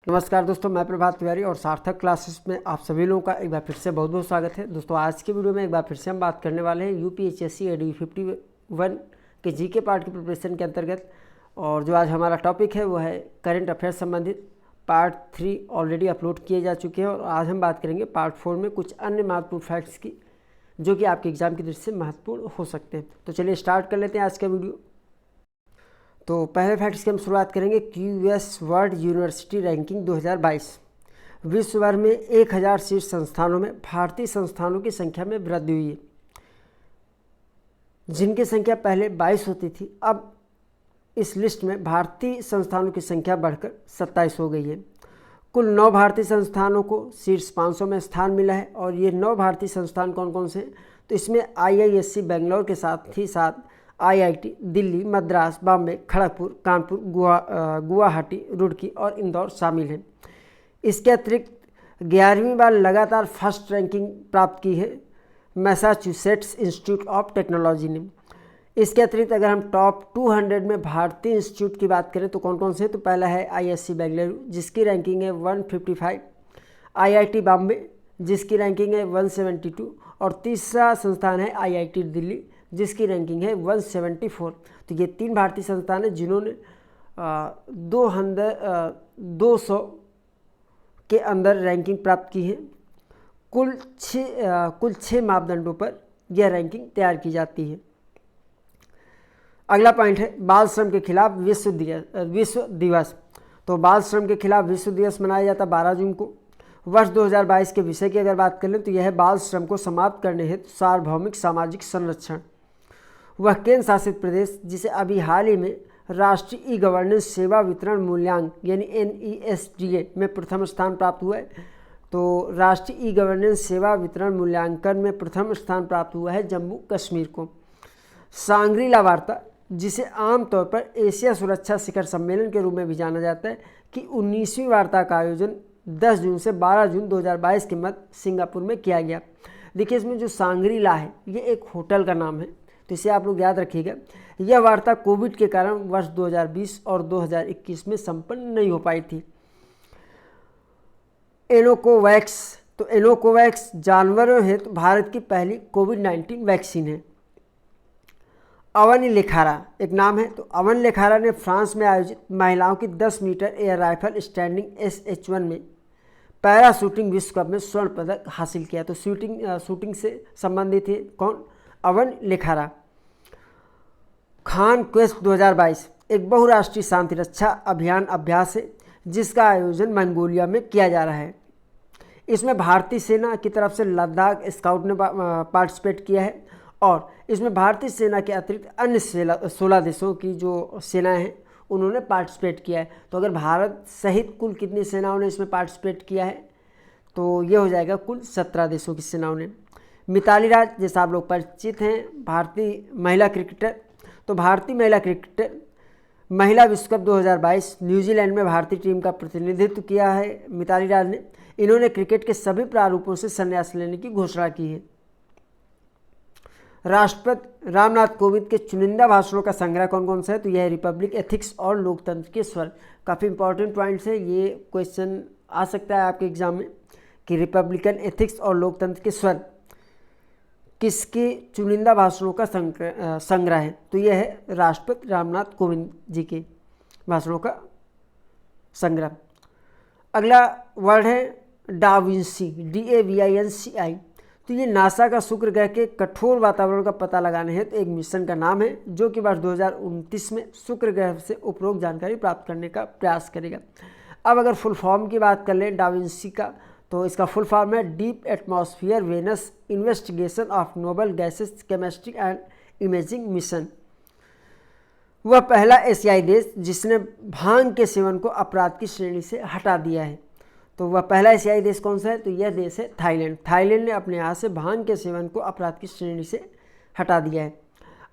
नमस्कार दोस्तों, मैं प्रभात तिवारी और सार्थक क्लासेस में आप सभी लोगों का एक बार फिर से बहुत बहुत स्वागत है। दोस्तों आज के वीडियो में एक बार फिर से हम बात करने वाले हैं यूपीएचएससी एडी 51 के जीके पार्ट की प्रिपरेशन के अंतर्गत। और जो आज हमारा टॉपिक है वो है करंट अफेयर्स संबंधित। पार्ट 3 ऑलरेडी अपलोड किए जा चुके हैं और आज हम बात करेंगे पार्ट 4 में कुछ अन्य महत्वपूर्ण फैक्ट्स की जो कि आपके एग्जाम की दृष्टि से महत्वपूर्ण हो सकते हैं। तो चलिए स्टार्ट कर लेते हैं आज का वीडियो। तो पहले फैक्ट्स की हम शुरुआत करेंगे क्यूएस वर्ल्ड यूनिवर्सिटी रैंकिंग 2022। विश्व भर में 1000 शीर्ष संस्थानों में भारतीय संस्थानों की संख्या में वृद्धि हुई है, जिनकी संख्या पहले 22 होती थी। अब इस लिस्ट में भारतीय संस्थानों की संख्या बढ़कर 27 हो गई है। कुल 9 भारतीय संस्थानों को शीर्ष 500 में स्थान मिला है और ये 9 भारतीय संस्थान कौन कौन से हैं? तो इसमें IISc बेंगलोर के साथ ही साथ IIT दिल्ली, मद्रास, बॉम्बे, खड़गपुर, कानपुर, गुवाहाटी, रुड़की और इंदौर शामिल हैं। इसके अतिरिक्त 11वीं बार लगातार फर्स्ट रैंकिंग प्राप्त की है मैसाचुसेट्स इंस्टीट्यूट ऑफ टेक्नोलॉजी ने। इसके अतिरिक्त अगर हम टॉप 200 में भारतीय इंस्टीट्यूट की बात करें तो कौन कौन से हैं? तो पहला है ISc बेंगलुरु जिसकी रैंकिंग है 155, IIT बॉम्बे जिसकी रैंकिंग है 172 और तीसरा संस्थान है IIT दिल्ली जिसकी रैंकिंग है 174। तो ये 3 भारतीय संस्थान हैं जिन्होंने 200 के अंदर रैंकिंग प्राप्त की है। कुल 6 मापदंडों पर यह रैंकिंग तैयार की जाती है। अगला पॉइंट है बाल श्रम के खिलाफ विश्व दिवस। तो बाल श्रम के खिलाफ विश्व दिवस मनाया जाता है 12 जून को। वर्ष 2022 के विषय की अगर बात करें तो यह है बाल श्रम को समाप्त करने हेतु सार्वभौमिक सामाजिक संरक्षण। वह केंद्र शासित प्रदेश जिसे अभी हाल ही में राष्ट्रीय ई गवर्नेंस सेवा वितरण मूल्यांक यानी NESDA में प्रथम स्थान प्राप्त हुआ है। तो राष्ट्रीय ई गवर्नेंस सेवा वितरण मूल्यांकन में प्रथम स्थान प्राप्त हुआ है जम्मू कश्मीर को। सांग्रीला वार्ता जिसे आमतौर पर एशिया सुरक्षा शिखर सम्मेलन के रूप में भी जाना जाता है कि 19वीं वार्ता का आयोजन 10 जून से 12 जून 2022 के मध्य सिंगापुर में किया गया। देखिए इसमें जो सांग्रीला है ये एक होटल का नाम है, तो इसे आप लोग याद रखिएगा। यह वार्ता कोविड के कारण वर्ष 2020 और 2021 में संपन्न नहीं हो पाई थी। एनोकोवैक्स, तो एनोकोवैक्स जानवरों हेतु भारत की पहली कोविड-19 वैक्सीन है। अवन लेखारा एक नाम है। तो अवन लेखारा ने फ्रांस में आयोजित महिलाओं की 10 metre air rifle standing SH1 में पैरा शूटिंग विश्व कप में स्वर्ण पदक हासिल किया। तो शूटिंग से संबंधित है कौन? अवन लेखारा। खान क्वेस्ट 2022 एक बहुराष्ट्रीय शांति रक्षा अभियान अभ्यास है जिसका आयोजन मंगोलिया में किया जा रहा है। इसमें भारतीय सेना की तरफ से लद्दाख स्काउट ने पार्टिसिपेट किया है और इसमें भारतीय सेना के अतिरिक्त अन्य 16 देशों की जो सेनाएं हैं उन्होंने पार्टिसिपेट किया है। तो अगर भारत सहित कुल कितनी सेनाओं ने इसमें पार्टिसिपेट किया है तो ये हो जाएगा कुल 17 देशों की सेनाओं ने। मिताली राज जैसा आप लोग परिचित हैं, भारतीय महिला क्रिकेटर। तो भारतीय महिला क्रिकेटर महिला विश्व कप 2022 न्यूजीलैंड में भारतीय टीम का प्रतिनिधित्व किया है मिताली राज ने। इन्होंने क्रिकेट के सभी प्रारूपों से संन्यास लेने की घोषणा की है। राष्ट्रपति रामनाथ कोविंद के चुनिंदा भाषणों का संग्रह कौन कौन सा है? तो यह रिपब्लिक एथिक्स और लोकतंत्र के स्वर। काफ़ी इंपॉर्टेंट पॉइंट्स है, ये क्वेश्चन आ सकता है आपके एग्जाम में कि रिपब्लिकन एथिक्स और लोकतंत्र के स्वर किसके चुनिंदा भाषणों का संग्रह है? तो यह है राष्ट्रपति रामनाथ कोविंद जी के भाषणों का संग्रह। अगला वर्ड है डाविंसी, DAVINCI। तो ये नासा का शुक्र ग्रह के कठोर वातावरण का पता लगाने हेतु एक मिशन का नाम है जो कि वर्ष 2029 में शुक्र ग्रह से उपरोक्त जानकारी प्राप्त करने का प्रयास करेगा। अब अगर फुल फॉर्म की बात कर लें डाविंसी का तो इसका फुल फॉर्म है deep atmosphere Venus investigation of noble gases chemistry and imaging mission. वह पहला एशियाई देश जिसने भांग के सेवन को अपराध की श्रेणी से हटा दिया है। तो वह पहला एशियाई देश कौन सा है? तो यह देश है थाईलैंड। थाईलैंड ने अपने यहाँ से भांग के सेवन को अपराध की श्रेणी से हटा दिया है।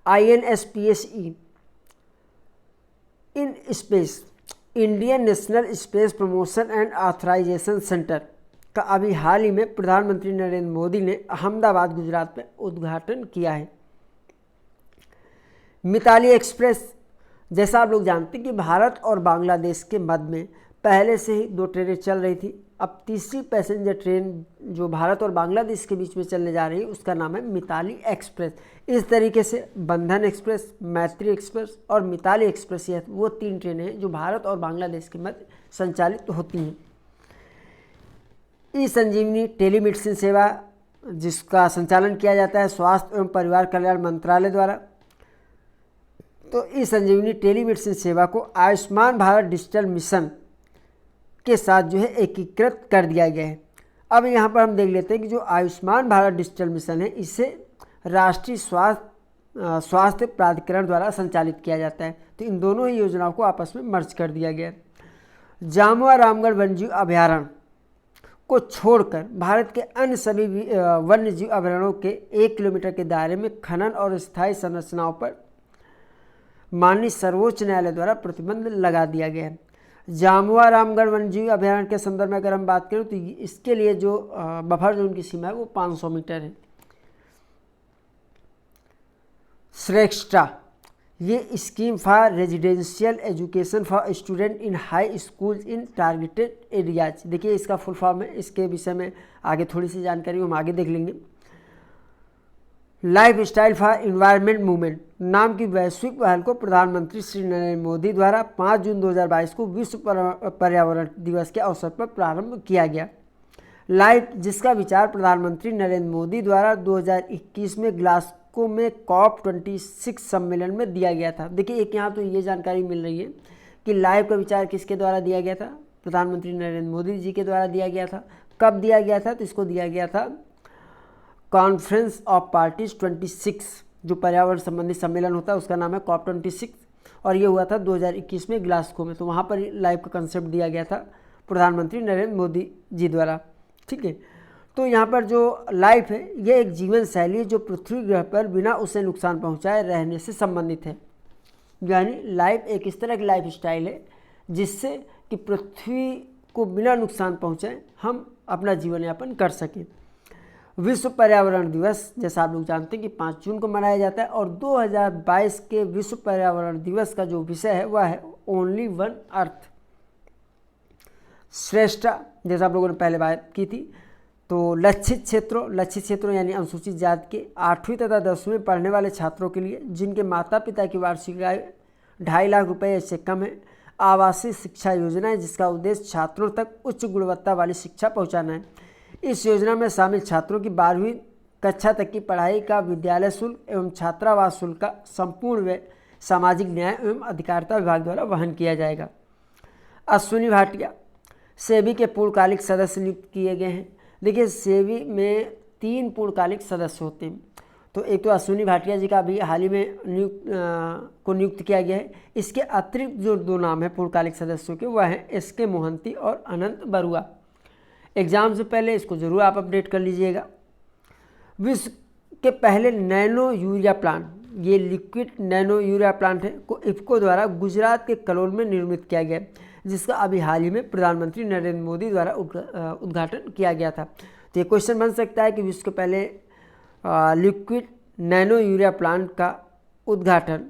INSPSE in space Indian National Space Promotion and Authorization Centre का अभी हाल ही में प्रधानमंत्री नरेंद्र मोदी ने अहमदाबाद गुजरात में उद्घाटन किया है। मिताली एक्सप्रेस जैसा आप लोग जानते हैं कि भारत और बांग्लादेश के मध्य में पहले से ही 2 ट्रेनें चल रही थी। अब तीसरी पैसेंजर ट्रेन जो भारत और बांग्लादेश के बीच में चलने जा रही है उसका नाम है मिताली एक्सप्रेस। इस तरीके से बंधन एक्सप्रेस, मैत्री एक्सप्रेस और मिताली एक्सप्रेस, यह वो 3 ट्रेनें हैं जो भारत और बांग्लादेश के मध्य संचालित होती हैं। ई संजीवनी टेलीमेडिसिन सेवा जिसका संचालन किया जाता है स्वास्थ्य एवं परिवार कल्याण मंत्रालय द्वारा। तो ई संजीवनी टेलीमेडिसिन सेवा को आयुष्मान भारत डिजिटल मिशन के साथ जो है एकीकृत कर दिया गया है। अब यहाँ पर हम देख लेते हैं कि जो आयुष्मान भारत डिजिटल मिशन है इसे राष्ट्रीय स्वास्थ्य प्राधिकरण द्वारा संचालित किया जाता है। तो इन दोनों ही योजनाओं को आपस में मर्ज कर दिया गया है। जामुआ रामगढ़ वन्यजीव अभयारण्य को छोड़कर भारत के अन्य सभी वन्यजीव अभयारण्यों के 1 किलोमीटर के दायरे में खनन और स्थायी संरचनाओं पर माननीय सर्वोच्च न्यायालय द्वारा प्रतिबंध लगा दिया गया है। जामुआ रामगढ़ वन्यजीव अभयारण्य के संदर्भ में अगर हम बात करें तो इसके लिए जो बफर जोन की सीमा है वो 500 मीटर है। श्रेष्ठा ये scheme for residential education for student in high school in targeted areas. देखिए इसका फुल फॉर्म है, इसके विषय में आगे थोड़ी सी जानकारी हम आगे देख लेंगे। Life style for environment movement नाम की वैश्विक पहल को प्रधानमंत्री श्री नरेंद्र मोदी द्वारा 5 जून 2022 को विश्व पर्यावरण दिवस के अवसर पर प्रारंभ किया गया। लाइफ जिसका विचार प्रधानमंत्री नरेंद्र मोदी द्वारा 2021 में ग्लासगो में COP26 सम्मेलन में दिया गया था। देखिए एक यहाँ तो ये जानकारी मिल रही है कि लाइफ का विचार किसके द्वारा दिया गया था, प्रधानमंत्री नरेंद्र मोदी जी के द्वारा दिया गया था। कब दिया गया था, तो इसको दिया गया था कॉन्फ्रेंस ऑफ पार्टीज 26, जो पर्यावरण संबंधी सम्मेलन होता है उसका नाम है COP26 और ये हुआ था 2021 में ग्लासगो में। तो वहाँ पर लाइफ का कंसेप्ट दिया गया था प्रधानमंत्री नरेंद्र मोदी जी द्वारा। ठीक है, तो यहाँ पर जो लाइफ है ये एक जीवन शैली है जो पृथ्वी ग्रह पर बिना उसे नुकसान पहुँचाए रहने से संबंधित है। यानी लाइफ एक इस तरह की लाइफ स्टाइल है जिससे कि पृथ्वी को बिना नुकसान पहुँचाए हम अपना जीवन यापन कर सकें। विश्व पर्यावरण दिवस जैसा आप लोग जानते हैं कि 5 जून को मनाया जाता है और 2022 के विश्व पर्यावरण दिवस का जो विषय है वह है ओनली वन अर्थ। श्रेष्ठा जैसा आप लोगों ने पहले बात की थी, तो लक्षित क्षेत्रों यानी अनुसूचित जाति के 8वीं तथा 10वीं में पढ़ने वाले छात्रों के लिए जिनके माता पिता की वार्षिक आय 2.5 लाख रुपये से कम है, आवासीय शिक्षा योजना है जिसका उद्देश्य छात्रों तक उच्च गुणवत्ता वाली शिक्षा पहुँचाना है। इस योजना में शामिल छात्रों की 12वीं कक्षा तक की पढ़ाई का विद्यालय शुल्क एवं छात्रावास शुल्क का संपूर्ण व्यय सामाजिक न्याय एवं अधिकारिता विभाग द्वारा वहन किया जाएगा। अश्विनी भाटिया सेबी के पूर्णकालिक सदस्य नियुक्त किए गए हैं। देखिए सेबी में 3 पूर्णकालिक सदस्य होते हैं, तो एक तो अश्विनी भाटिया जी का भी हाल ही में नियुक्त किया गया है। इसके अतिरिक्त जो 2 नाम हैं पूर्णकालिक सदस्यों के वह हैं SK मोहंती और अनंत बरुआ। एग्ज़ाम से पहले इसको ज़रूर आप अपडेट कर लीजिएगा। विश्व के पहले नैनो यूरिया प्लांट, ये लिक्विड नैनो यूरिया प्लांट है, को इफ्को द्वारा गुजरात के कलोल में निर्मित किया गया, जिसका अभी हाल ही में प्रधानमंत्री नरेंद्र मोदी द्वारा उद्घाटन किया गया था। तो ये क्वेश्चन बन सकता है कि विश्व के पहले लिक्विड नैनो यूरिया प्लांट का उद्घाटन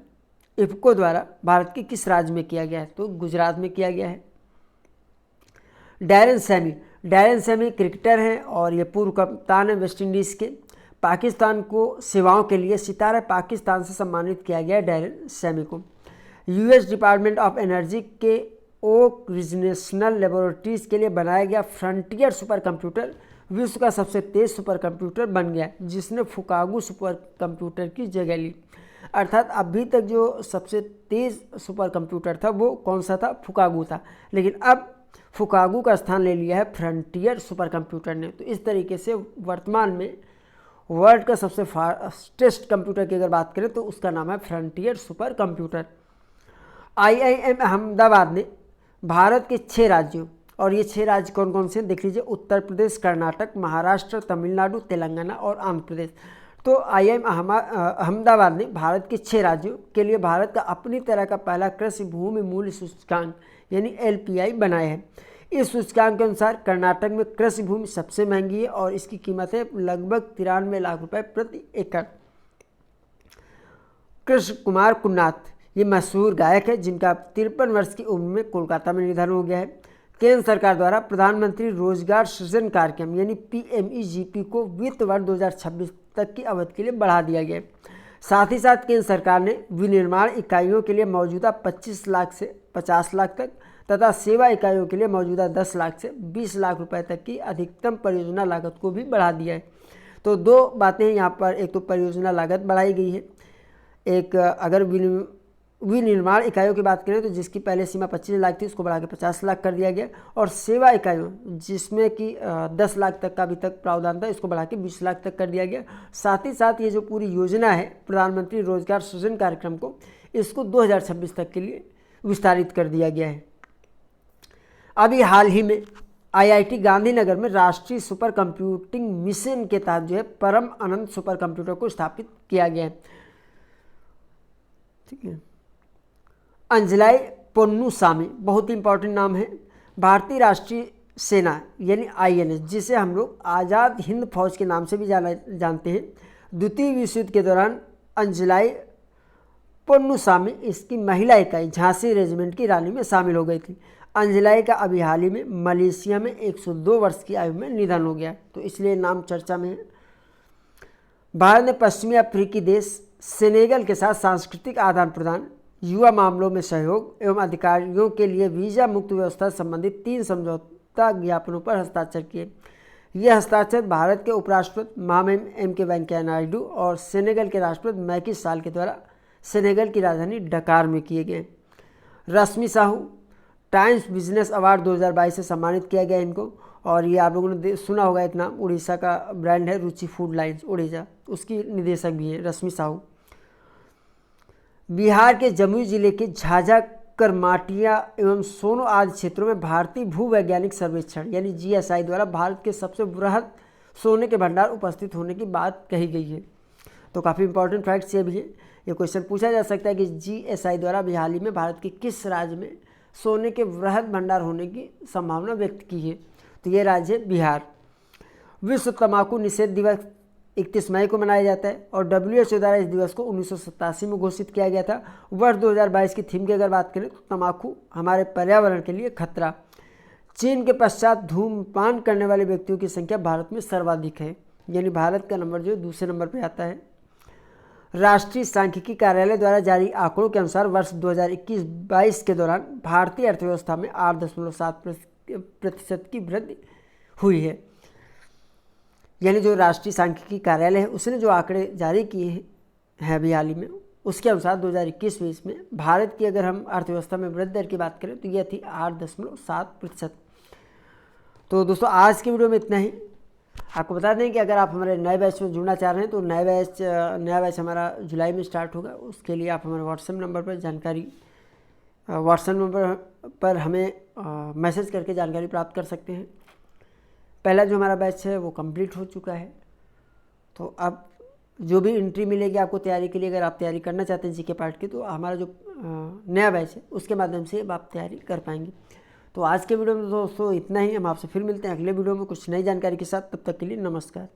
इफ्को द्वारा भारत के किस राज्य में किया गया है, तो गुजरात में किया गया है। डैरेन सैमी क्रिकेटर हैं और ये पूर्व कप्तान है वेस्ट इंडीज़ के। पाकिस्तान को सेवाओं के लिए सितारा पाकिस्तान से सम्मानित किया गया डैरेन सैमी को। US डिपार्टमेंट ऑफ एनर्जी के ओक रीजनेशनल लेबोरेटरीज के लिए बनाया गया फ्रंटियर सुपर कंप्यूटर विश्व का सबसे तेज़ सुपर कंप्यूटर बन गया, जिसने फुकागू सुपर कंप्यूटर की जगह ली। अर्थात अभी तक जो सबसे तेज़ सुपर कंप्यूटर था वो कौन सा था, फुकागू था, लेकिन अब फुकागू का स्थान ले लिया है फ्रंटियर सुपर कंप्यूटर ने। तो इस तरीके से वर्तमान में वर्ल्ड का सबसे फास्टेस्ट कंप्यूटर की अगर बात करें तो उसका नाम है frontier super computer. IIM Ahmedabad ने भारत के 6 राज्यों, और ये 6 राज्य कौन कौन से देख लीजिए, उत्तर प्रदेश, कर्नाटक, महाराष्ट्र, तमिलनाडु, तेलंगाना और आंध्र प्रदेश। तो IIM अहमदाबाद ने भारत के 6 राज्यों के लिए भारत का अपनी तरह का पहला कृषि भूमि मूल्य सूचकांक यानी LPI बनाया है। इस सूचकांक के अनुसार कर्नाटक में कृषि भूमि सबसे महंगी है और इसकी कीमत है लगभग 93 लाख रुपए प्रति एकड़। कृष्ण कुमार कुन्नाथ ये मशहूर गायक है जिनका 53 वर्ष की उम्र में कोलकाता में निधन हो गया है। केंद्र सरकार द्वारा प्रधानमंत्री रोजगार सृजन कार्यक्रम यानी PMEGP को वित्त वर्ष 2026 तक की अवधि के लिए बढ़ा दिया गया है। साथ ही साथ केंद्र सरकार ने विनिर्माण इकाइयों के लिए मौजूदा 25 लाख से 50 लाख तक तथा सेवा इकाइयों के लिए मौजूदा 10 लाख से 20 लाख रुपए तक की अधिकतम परियोजना लागत को भी बढ़ा दिया है। तो दो बातें यहाँ पर, एक तो परियोजना लागत बढ़ाई गई है, एक अगर विनिर्माण इकाइयों की बात करें तो जिसकी पहले सीमा 25 लाख थी उसको बढ़ा के 50 लाख कर दिया गया, और सेवा इकाइयों जिसमें कि 10 लाख तक का अभी तक प्रावधान था इसको बढ़ा के 20 लाख तक कर दिया गया। साथ ही साथ ये जो पूरी योजना है प्रधानमंत्री रोजगार सृजन कार्यक्रम को, इसको 2026 तक के लिए विस्तारित कर दिया गया है। अभी हाल ही में IIT गांधीनगर में राष्ट्रीय सुपर कंप्यूटिंग मिशन के तहत जो है परम अनंत सुपर कंप्यूटर को स्थापित किया गया है। ठीक है। अंजलाई पोन्नुसामी बहुत ही इंपॉर्टेंट नाम है। भारतीय राष्ट्रीय सेना यानी INS, जिसे हम लोग आज़ाद हिंद फौज के नाम से भी जानते हैं, द्वितीय विश्व युद्ध के दौरान अंजलाई पोन्नुसामी इसकी महिला इकाई झांसी रेजिमेंट की रानी में शामिल हो गई थी। अंजलाई का अभी हाल ही में मलेशिया में 102 वर्ष की आयु में निधन हो गया, तो इसलिए नाम चर्चा में है। भारत ने पश्चिमी अफ्रीकी देश सेनेगल के साथ सांस्कृतिक आदान प्रदान, युवा मामलों में सहयोग एवं अधिकारियों के लिए वीजा मुक्त व्यवस्था संबंधित 3 समझौता ज्ञापनों पर हस्ताक्षर किए। ये हस्ताक्षर भारत के उपराष्ट्रपति महामहिम M.K. वेंकैया नायडू और सेनेगल के राष्ट्रपति मैकी साल के द्वारा सेनेगल की राजधानी डकार में किए गए। रश्मि साहू टाइम्स बिजनेस अवार्ड 2022 से सम्मानित किया गया इनको, और ये आप लोगों ने सुना होगा एक नाम, उड़ीसा का ब्रांड है रुचि फूड लाइन्स उड़ीसा, उसकी निदेशक भी है रश्मि साहू। बिहार के जमुई जिले के झाझा, करमाटिया एवं सोनो आदि क्षेत्रों में भारतीय भूवैज्ञानिक सर्वेक्षण यानी GSI द्वारा भारत के सबसे बृहद सोने के भंडार उपस्थित होने की बात कही गई है। तो काफ़ी इंपॉर्टेंट फैक्ट्स ये भी है। ये क्वेश्चन पूछा जा सकता है कि GSI द्वारा अभी हाल ही में भारत के किस राज्य में सोने के वृहद भंडार होने की संभावना व्यक्त की है, तो ये राज्य है बिहार। विश्व तंबाकू निषेध दिवस 31 मई को मनाया जाता है, और WHO द्वारा इस दिवस को 1987 में घोषित किया गया था। वर्ष 2022 की थीम की अगर बात करें तो तंबाकू हमारे पर्यावरण के लिए खतरा। चीन के पश्चात धूम्रपान करने वाले व्यक्तियों की संख्या भारत में सर्वाधिक है, यानी भारत का नंबर जो दूसरे नंबर पर आता है। राष्ट्रीय सांख्यिकी कार्यालय द्वारा जारी आंकड़ों के अनुसार वर्ष 2021-22 के दौरान भारतीय अर्थव्यवस्था में 8.7% की वृद्धि हुई है। यानी जो राष्ट्रीय सांख्यिकी कार्यालय है उसने जो आंकड़े जारी किए हैं अभी हाल ही में, उसके अनुसार 2021-22 में भारत की अगर हम अर्थव्यवस्था में वृद्धि दर की बात करें तो यह थी 8.7%। तो दोस्तों आज की वीडियो में इतना ही। आपको बता दें कि अगर आप हमारे नए बैच में जुड़ना चाह रहे हैं तो नया बैच हमारा जुलाई में स्टार्ट होगा। उसके लिए आप हमारे व्हाट्सएप नंबर पर हमें मैसेज करके जानकारी प्राप्त कर सकते हैं। पहला जो हमारा बैच है वो कंप्लीट हो चुका है, तो अब जो भी एंट्री मिलेगी आपको तैयारी के लिए, अगर आप तैयारी करना चाहते हैं GK पार्ट की, तो हमारा जो नया बैच है उसके माध्यम से आप तैयारी कर पाएंगे। तो आज के वीडियो में दोस्तों इतना ही। हम आपसे फिर मिलते हैं अगले वीडियो में कुछ नई जानकारी के साथ। तब तक के लिए नमस्कार।